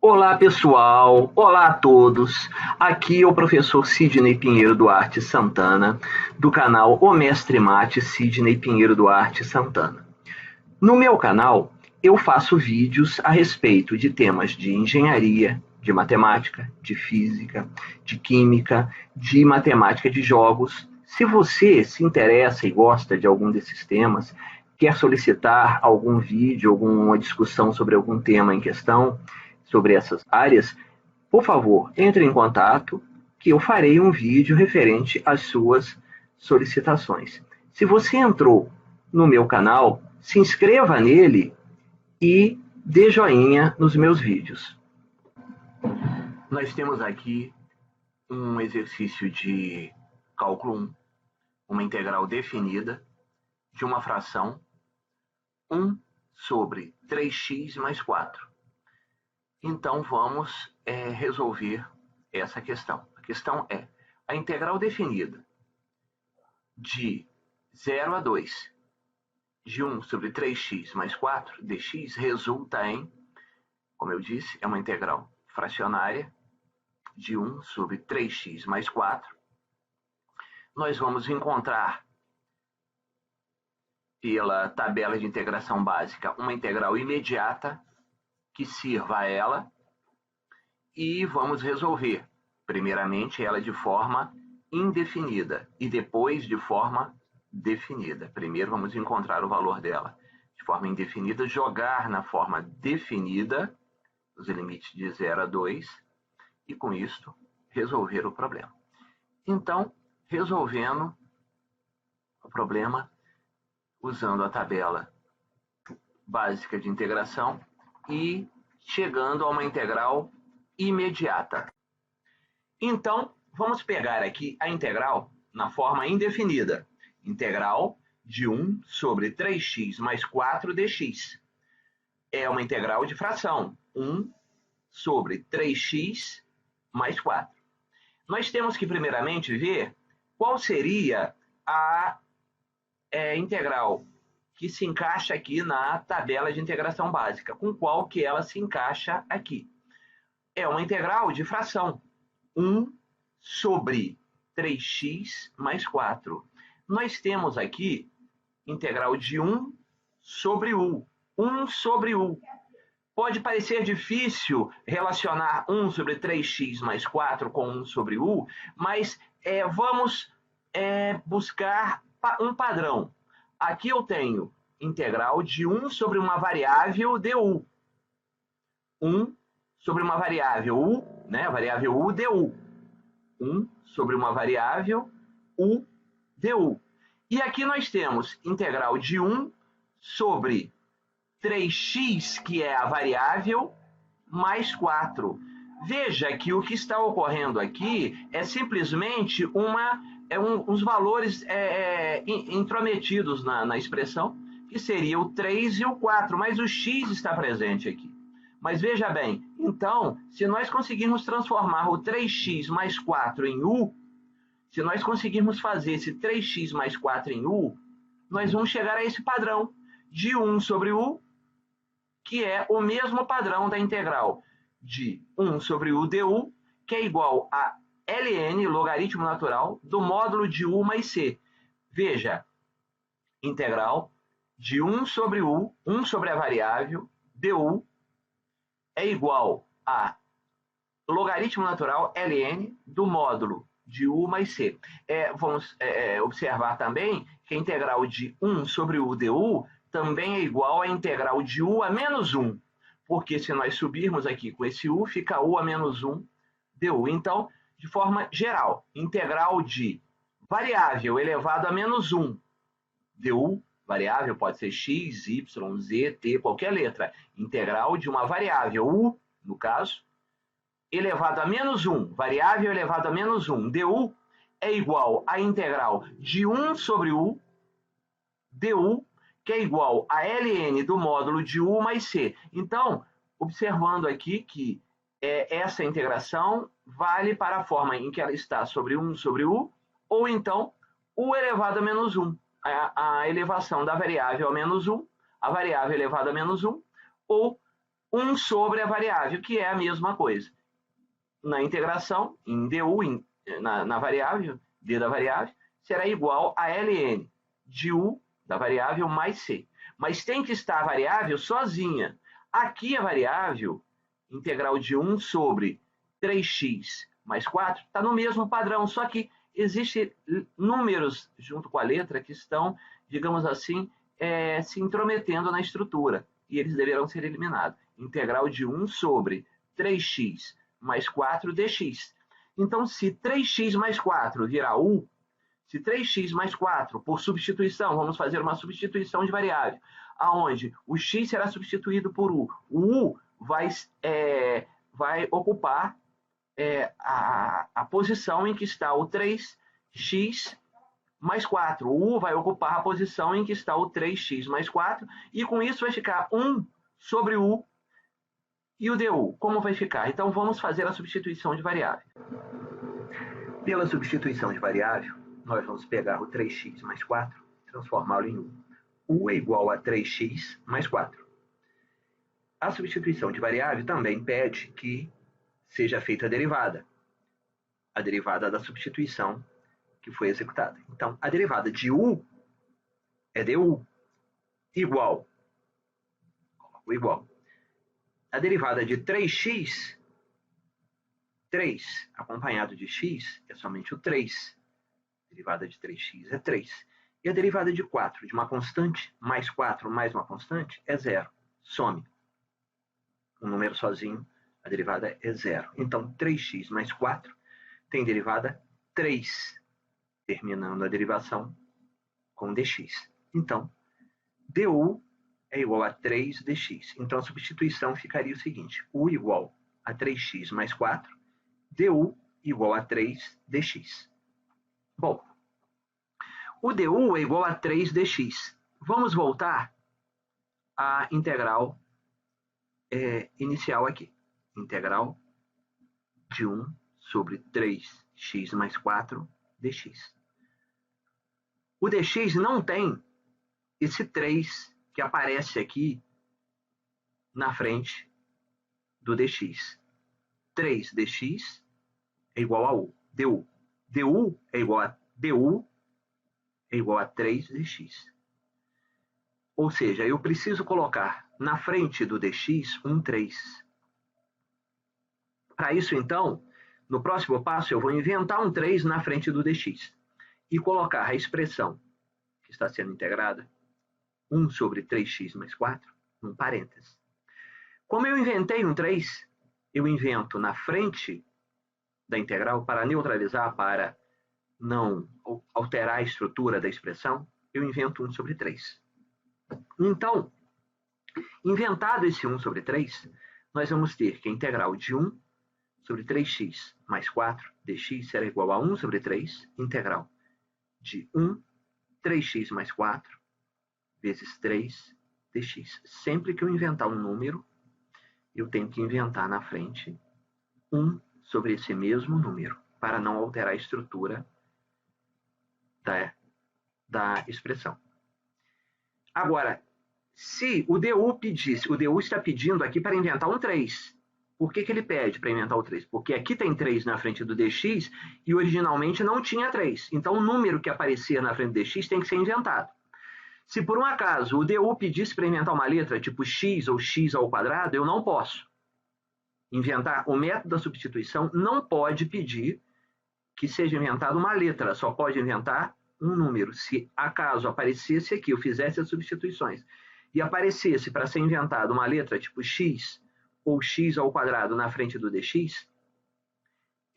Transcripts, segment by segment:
Olá pessoal, olá a todos, aqui é o professor Sidney Pinheiro Duarte Santana, do canal O Mestre Mate Sidney Pinheiro Duarte Santana. No meu canal, eu faço vídeos a respeito de temas de engenharia, de matemática, de física, de química, de matemática de jogos. Se você se interessa e gosta de algum desses temas, quer solicitar algum vídeo, alguma discussão sobre algum tema em questão, sobre essas áreas, por favor, entre em contato que eu farei um vídeo referente às suas solicitações. Se você entrou no meu canal, se inscreva nele e dê joinha nos meus vídeos. Nós temos aqui um exercício de cálculo 1, uma integral definida de uma fração 1 sobre 3x mais 4. Então, vamos resolver essa questão. A questão é a integral definida de 0 a 2 de 1 sobre 3x mais 4 dx resulta em, como eu disse, é uma integral fracionária de 1 sobre 3x mais 4. Nós vamos encontrar, pela tabela de integração básica, uma integral imediata que sirva a ela, e vamos resolver, primeiramente, ela de forma indefinida e depois de forma definida. Primeiro vamos encontrar o valor dela de forma indefinida, jogar na forma definida os limites de 0 a 2 e, com isto, resolver o problema. Então, resolvendo o problema usando a tabela básica de integração e chegando a uma integral imediata. Então, vamos pegar aqui a integral na forma indefinida. Integral de 1 sobre 3x mais 4 dx. É uma integral de fração. 1 sobre 3x mais 4. Nós temos que, primeiramente, ver qual seria a integral que se encaixa aqui na tabela de integração básica. Com qual que ela se encaixa aqui? É uma integral de fração. 1 sobre 3x mais 4. Nós temos aqui integral de 1 sobre u. 1 sobre u. Pode parecer difícil relacionar 1 sobre 3x mais 4 com 1 sobre u, mas vamos buscar um padrão. Aqui eu tenho integral de 1 sobre uma variável du. 1 sobre uma variável u, né? A variável u du. 1 sobre uma variável u du. E aqui nós temos integral de 1 sobre 3x, que é a variável, mais 4. Veja que o que está ocorrendo aqui é simplesmente uns valores intrometidos na expressão, que seria o 3 e o 4, mas o x está presente aqui. Mas veja bem, então, se nós conseguirmos transformar o 3x mais 4 em u, se nós conseguirmos fazer esse 3x mais 4 em u, nós vamos chegar a esse padrão de 1 sobre u, que é o mesmo padrão da integral de 1 sobre u du, que é igual a ln, logaritmo natural, do módulo de u mais c. Veja, integral de 1 sobre u, 1 sobre a variável, du, é igual a logaritmo natural ln do módulo de u mais c. Vamos observar também que a integral de 1 sobre u du também é igual à integral de u a menos 1, porque se nós subirmos aqui com esse u, fica u a menos 1 du. Então, de forma geral, integral de variável elevado a menos 1 du, variável pode ser x, y, z, t, qualquer letra. Integral de uma variável, u, no caso, elevado a menos 1, variável elevado a menos 1, du, é igual à integral de 1 sobre u, du, que é igual a ln do módulo de u mais c. Então, observando aqui que essa integração vale para a forma em que ela está sobre 1 sobre u, ou então u elevado a menos 1. A elevação da variável a menos 1, a variável elevada a menos 1, ou 1 sobre a variável, que é a mesma coisa. Na integração, em du, na variável, d da variável, será igual a ln de u da variável mais c. Mas tem que estar a variável sozinha. Aqui a variável, integral de 1 sobre 3x mais 4, está no mesmo padrão, só que existem números junto com a letra que estão, digamos assim, se intrometendo na estrutura, e eles deverão ser eliminados. Integral de 1 sobre 3x mais 4 dx. Então, se 3x mais 4 virar u, se 3x mais 4, por substituição, vamos fazer uma substituição de variável, aonde o x será substituído por u. O u vai ocupar a posição em que está o 3x mais 4. O u vai ocupar a posição em que está o 3x mais 4, e com isso vai ficar 1 sobre u. E o du, como vai ficar? Então, vamos fazer a substituição de variável. Pela substituição de variável, nós vamos pegar o 3x mais 4 e transformá-lo em u. U é igual a 3x mais 4. A substituição de variável também pede que seja feita a derivada da substituição que foi executada. Então, a derivada de u é du, igual. A derivada de 3x, 3 acompanhado de x, é somente o 3. A derivada de 3x é 3. E a derivada de 4, de uma constante, mais 4 mais uma constante, é 0. Some. Um número sozinho, a derivada é 0. Então, 3x mais 4 tem derivada 3, terminando a derivação com dx. Então, du é igual a 3 dx. Então, a substituição ficaria o seguinte: u igual a 3x mais 4, du igual a 3 dx. Bom, o du é igual a 3 dx. Vamos voltar à integral inicial aqui. Integral de 1 sobre 3x mais 4 dx. O dx não tem esse 3 que aparece aqui na frente do dx. 3 dx é igual a u. Du. Du é igual a 3 dx. Ou seja, eu preciso colocar na frente do dx um 3. Para isso, então, no próximo passo, eu vou inventar um 3 na frente do dx e colocar a expressão que está sendo integrada, 1 sobre 3x mais 4, num parênteses. Como eu inventei um 3, eu invento na frente da integral, para neutralizar, para não alterar a estrutura da expressão, eu invento 1 sobre 3. Então, inventado esse 1 sobre 3, nós vamos ter que a integral de 1 sobre 3x mais 4 dx será igual a 1 sobre 3, integral de 3x mais 4 vezes 3 dx. Sempre que eu inventar um número, eu tenho que inventar na frente 1 sobre esse mesmo número, para não alterar a estrutura da expressão. Agora, se o du pedisse, o du está pedindo aqui para inventar um 3. Por que ele pede para inventar o 3? Porque aqui tem 3 na frente do dx e originalmente não tinha 3. Então, o número que aparecia na frente do dx tem que ser inventado. Se por um acaso o du pedisse para inventar uma letra tipo x ou x ao quadrado, eu não posso inventar. O método da substituição não pode pedir que seja inventada uma letra, só pode inventar um número. Se acaso aparecesse aqui, eu fizesse as substituições, e aparecesse para ser inventada uma letra tipo x ou x ao quadrado na frente do dx,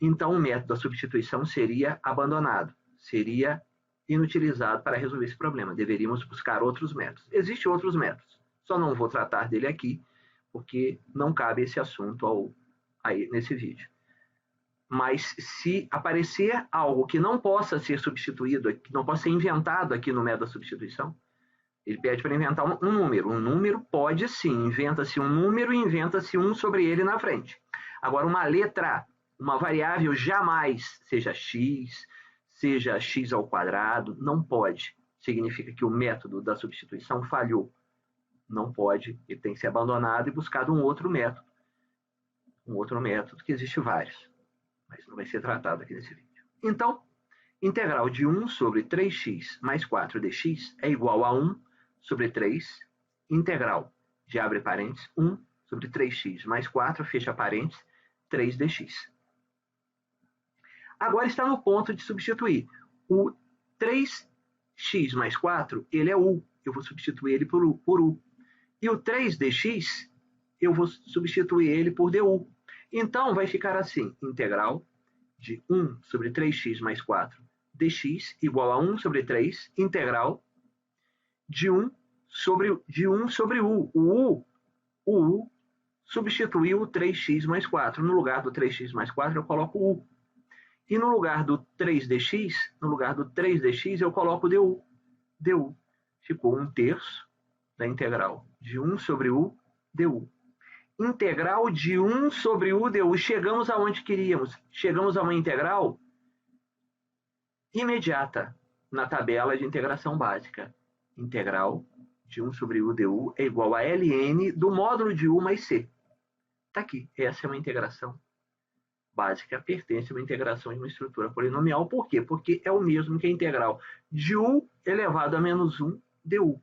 então o método da substituição seria abandonado, seria inutilizado para resolver esse problema. Deveríamos buscar outros métodos. Existem outros métodos, só não vou tratar dele aqui, porque não cabe esse assunto nesse vídeo. Mas se aparecer algo que não possa ser substituído, que não possa ser inventado aqui no método da substituição, ele pede para inventar um número. Um número pode sim, inventa-se um número e inventa-se 1 sobre ele na frente. Agora, uma letra, uma variável, jamais, seja x ao quadrado, não pode. Significa que o método da substituição falhou. não pode, ele tem que ser abandonado e buscado um outro método. Um outro método que existe vários, mas não vai ser tratado aqui nesse vídeo. Então, integral de 1 sobre 3x mais 4 dx é igual a 1 sobre 3, integral de abre parênteses, 1 sobre 3x mais 4, fecha parênteses, 3 dx. Agora está no ponto de substituir. O 3x mais 4, ele é u. Eu vou substituir ele por u. E o 3 dx, eu vou substituir ele por du. Então, vai ficar assim, integral de 1 sobre 3x mais 4 dx igual a 1 sobre 3, integral de 1 sobre u. O u substituiu o 3x mais 4. No lugar do 3x mais 4, eu coloco u. E no lugar do 3dx, eu coloco du. Du. Ficou 1/3 da integral de 1 sobre u du. Integral de 1 sobre u du. Chegamos aonde queríamos. Chegamos a uma integral imediata na tabela de integração básica. Integral de 1 sobre u du é igual a ln do módulo de u mais c. Está aqui. Essa é uma integração básica, pertence a uma integração em uma estrutura polinomial. Por quê? Porque é o mesmo que a integral de u elevado a menos 1 du,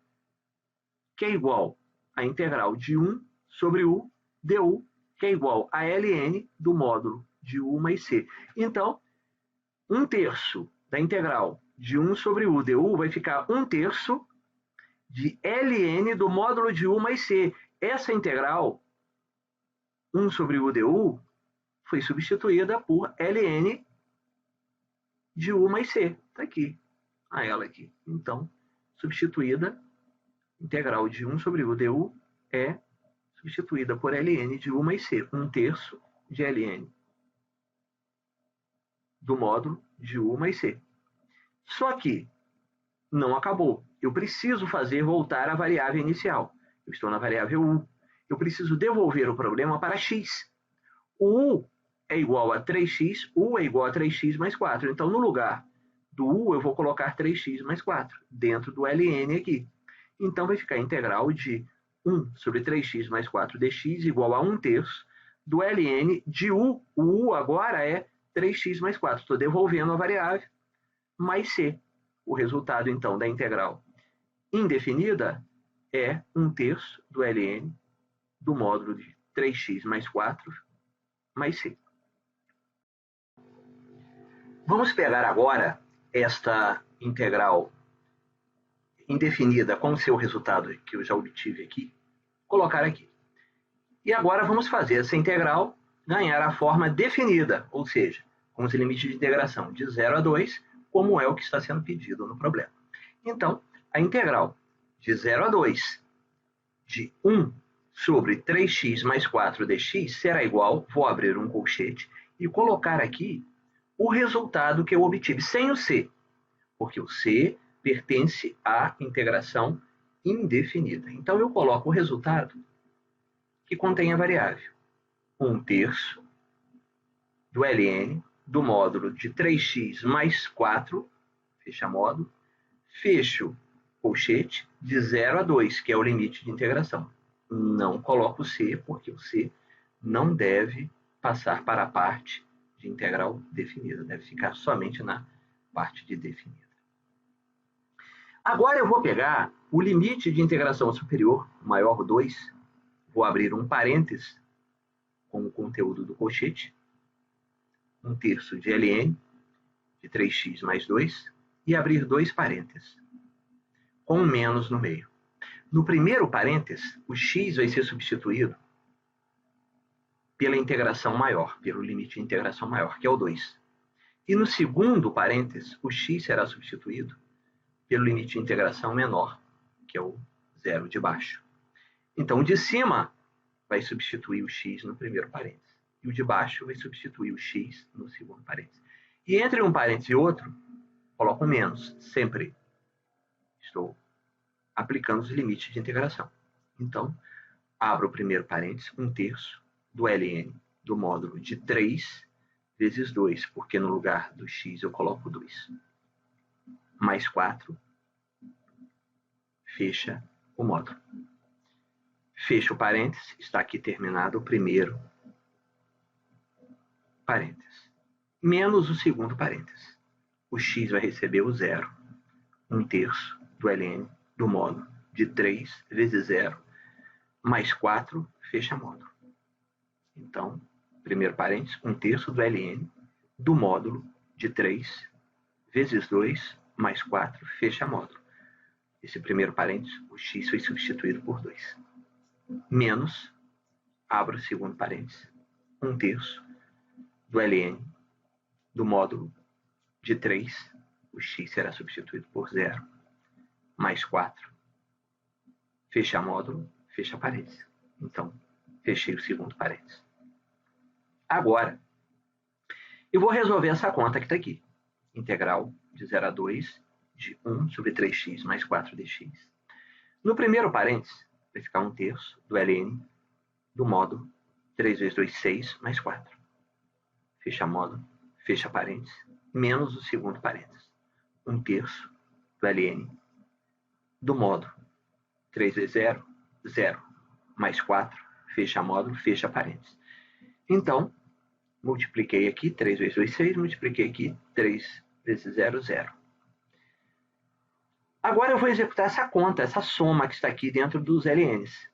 que é igual à integral de 1 sobre u du, que é igual a ln do módulo de u mais c. Então, 1/3 da integral de 1 sobre u du vai ficar 1/3 de ln do módulo de u mais c. Essa integral, 1 sobre u du, foi substituída por ln de u mais c. Está aqui, ela aqui. Então, substituída, integral de 1 sobre u du é substituída por ln de u mais c, 1/3 de ln do módulo de u mais c. Só que não acabou. Eu preciso fazer voltar a variável inicial. Eu estou na variável u. Eu preciso devolver o problema para x. O u é igual a 3x, u é igual a 3x mais 4. Então, no lugar do u, eu vou colocar 3x mais 4, dentro do ln aqui. Então, vai ficar a integral de 1 sobre 3x mais 4 dx igual a 1/3 do ln de u. O u agora é 3x mais 4. Estou devolvendo a variável, mais c. O resultado, então, da integral indefinida é 1/3 do ln do módulo de 3x mais 4 mais c. Vamos pegar agora esta integral indefinida com o seu resultado que eu já obtive aqui, colocar aqui. E agora vamos fazer essa integral ganhar a forma definida, ou seja, com os limites de integração de 0 a 2, como é o que está sendo pedido no problema. Então, a integral de 0 a 2 de 1 sobre 3x mais 4 dx será igual, vou abrir um colchete e colocar aqui o resultado que eu obtive, sem o c, porque o c pertence à integração indefinida. Então, eu coloco o resultado que contém a variável 1/3 do ln do módulo de 3x mais 4, fecha módulo, fecho colchete, de 0 a 2, que é o limite de integração. Não coloco o c, porque o c não deve passar para a parte de integral definida, deve ficar somente na parte de definida. Agora eu vou pegar o limite de integração superior, maior 2, vou abrir um parênteses com o conteúdo do colchete, 1/3 de ln de 3x mais 2, e abrir dois parênteses, com um menos no meio. No primeiro parênteses, o x vai ser substituído pela integração maior, pelo limite de integração maior, que é o 2. E no segundo parênteses, o x será substituído pelo limite de integração menor, que é o 0 de baixo. Então, o de cima vai substituir o x no primeiro parênteses, e o de baixo vai substituir o x no segundo parênteses. E entre um parênteses e outro, coloco um menos, sempre. Estou aplicando os limites de integração. Então, abro o primeiro parênteses, 1/3 do ln do módulo de 3 vezes 2, porque no lugar do x eu coloco 2, mais 4, fecha o módulo. fecho o parênteses, está aqui terminado o primeiro parênteses, menos o segundo parênteses. O x vai receber o zero, 1/3 do ln do módulo de 3 vezes 0 mais 4, fecha módulo. Então, primeiro parênteses, 1/3 do ln do módulo de 3 vezes 2 mais 4, fecha módulo. Esse primeiro parênteses, o x foi substituído por 2. Menos, abro o segundo parênteses, 1/3 do ln do módulo de 3, o x será substituído por 0, mais 4, fecha módulo, fecha parênteses. Então, fechei o segundo parênteses. Agora, eu vou resolver essa conta que está aqui. Integral de 0 a 2 de 1 sobre 3x mais 4 dx. No primeiro parênteses, vai ficar 1/3 do ln do módulo 3 vezes 2, 6, mais 4. Fecha módulo, fecha parênteses, menos o segundo parênteses. 1/3 do ln do módulo 3 vezes 0, 0, mais 4, fecha módulo, fecha parênteses. Então, multipliquei aqui, 3 vezes 2, 6, multipliquei aqui, 3 vezes 0, 0. Agora eu vou executar essa conta, essa soma que está aqui dentro dos ln's.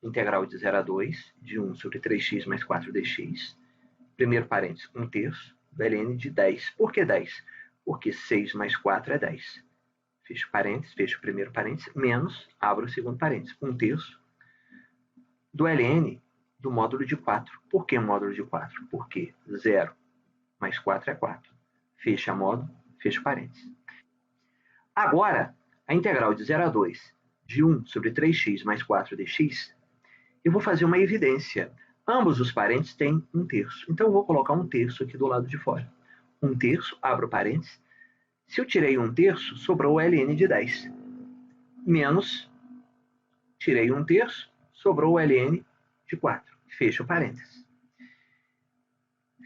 Integral de 0 a 2, de 1 sobre 3x mais 4 dx. Primeiro parênteses, 1/3 do ln de 10. Por que 10? Porque 6 mais 4 é 10. Fecho parênteses, fecho o primeiro parênteses, menos, abro o segundo parênteses, 1/3 do ln do módulo de 4. Por que módulo de 4? Porque 0 mais 4 é 4. Fecha módulo, fecha parênteses. Agora, a integral de 0 a 2 de 1 sobre 3x mais 4 dx, eu vou fazer uma evidência. Ambos os parênteses têm 1/3. Então, eu vou colocar 1/3 aqui do lado de fora. 1/3, abro parênteses. Se eu tirei 1/3, sobrou o ln de 10. Menos, tirei 1/3, sobrou o ln de 4. Fecho parênteses.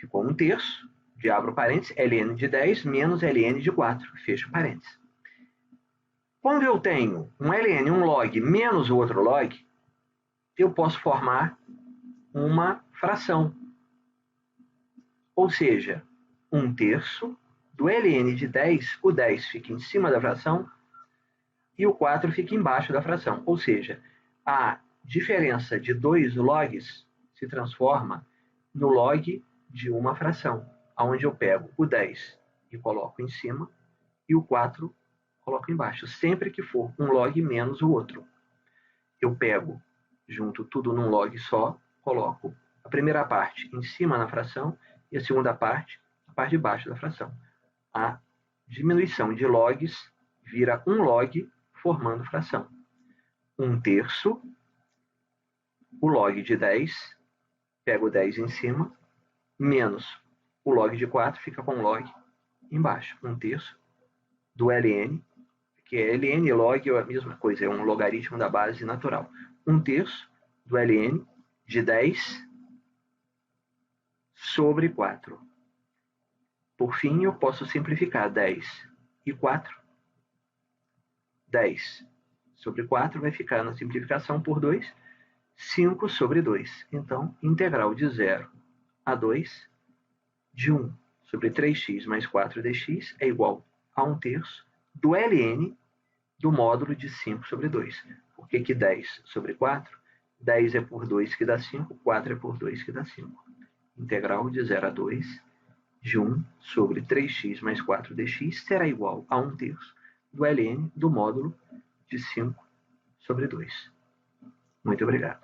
Ficou 1/3, de abro parênteses, ln de 10 menos ln de 4. Fecho parênteses. Quando eu tenho um ln, um log, menos o outro log, eu posso formar uma fração. Ou seja, 1/3 do ln de 10, o 10 fica em cima da fração e o 4 fica embaixo da fração. Ou seja, a diferença de dois logs se transforma no log de uma fração, onde eu pego o 10 e coloco em cima e o 4 coloco embaixo, sempre que for um log menos o outro. Eu pego, junto tudo num log só, coloco a primeira parte em cima na fração e a segunda parte, na parte de baixo da fração. A diminuição de logs vira um log formando fração. 1/3, o log de 10, pego o 10 em cima, menos o log de 4, fica com log embaixo. 1/3 do ln, que é ln e log é a mesma coisa, é um logaritmo da base natural. 1/3 do ln de 10 sobre 4. Por fim, eu posso simplificar 10 e 4. 10 sobre 4 vai ficar na simplificação por 2, 5 sobre 2. Então, integral de 0 a 2 de 1 sobre 3x mais 4 dx é igual a 1/3 do ln do módulo de 5 sobre 2. Por que 10 sobre 4? 10 é por 2 que dá 5, 4 é por 2 que dá 5. Integral de 0 a 2 de 1 sobre 3x mais 4 dx será igual a 1/3 do ln do módulo de 5 sobre 2. Muito obrigado.